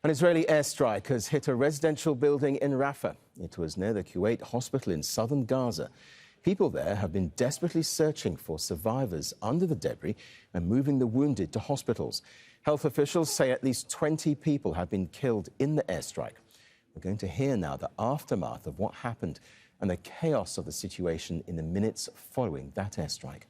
An Israeli airstrike has hit a residential building in Rafah. It was near the Kuwait hospital in southern Gaza. People there have been desperately searching for survivors under the debris and moving the wounded to hospitals. Health officials say at least 20 people have been killed in the airstrike. We're going to hear now the aftermath of what happened and the chaos of the situation in the minutes following that airstrike.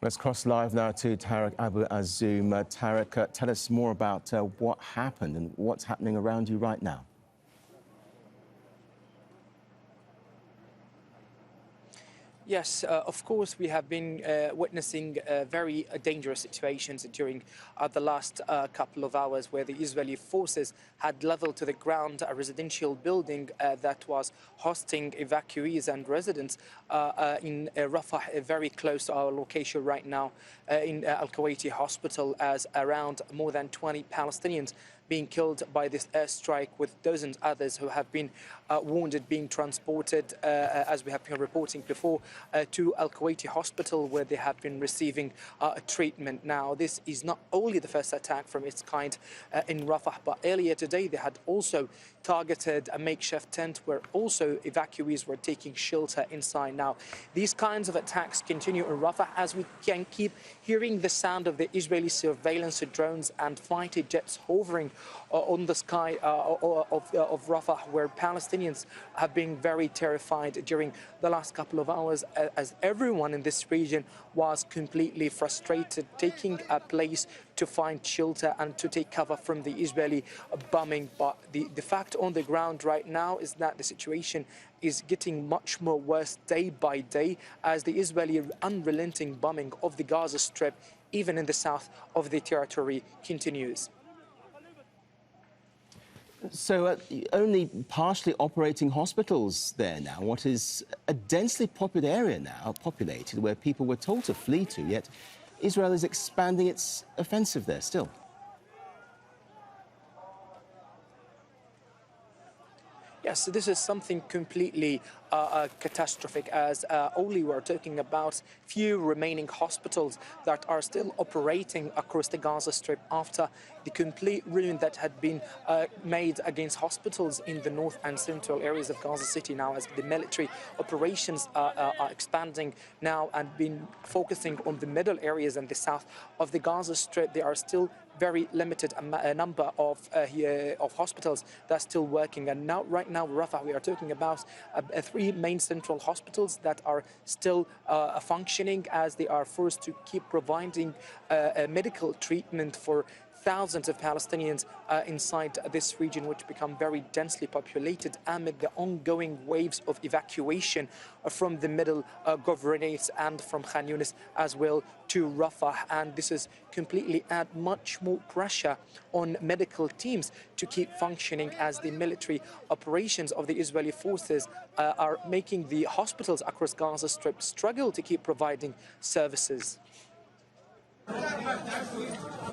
Let's cross live now to Tareq Azzoum. Tareq, tell us more about what happened and what's happening around you right now. Yes, of course, we have been witnessing very dangerous situations during the last couple of hours where the Israeli forces had leveled to the ground a residential building that was hosting evacuees and residents in Rafah, very close to our location right now in Al-Kuwaiti hospital, as around more than 20 Palestinians being killed by this airstrike, with dozens others who have been wounded being transported, as we have been reporting before, to Al-Kuwaiti hospital, where they have been receiving treatment. Now, this is not only the first attack from its kind in Rafah, but earlier today they had also targeted a makeshift tent where also evacuees were taking shelter inside. Now, these kinds of attacks continue in Rafah as we can keep hearing the sound of the Israeli surveillance drones and fighter jets hovering on the sky of Rafah, where Palestinians have been very terrified during the last couple of hours, as everyone in this region was completely frustrated, taking a place to find shelter and to take cover from the Israeli bombing. But the fact on the ground right now is that the situation is getting much more worse day by day as the Israeli unrelenting bombing of the Gaza Strip, even in the south of the territory, continues. So only partially operating hospitals there now, what is a densely populated where people were told to flee to, yet Israel is expanding its offensive there still. Yes, this is something completely catastrophic, as only we're talking about few remaining hospitals that are still operating across the Gaza Strip after the complete ruin that had been made against hospitals in the north and central areas of Gaza City. Now, as the military operations are expanding now and been focusing on the middle areas and the south of the Gaza Strip, there are still very limited number of hospitals that's still working. And now, right now, Rafah, we are talking about three main central hospitals that are still functioning, as they are forced to keep providing medical treatment for thousands of Palestinians inside this region, which become very densely populated amid the ongoing waves of evacuation from the middle governorates and from Khan Yunis as well to Rafah. And this is completely add much more pressure on medical teams to keep functioning, as the military operations of the Israeli forces are making the hospitals across Gaza Strip struggle to keep providing services.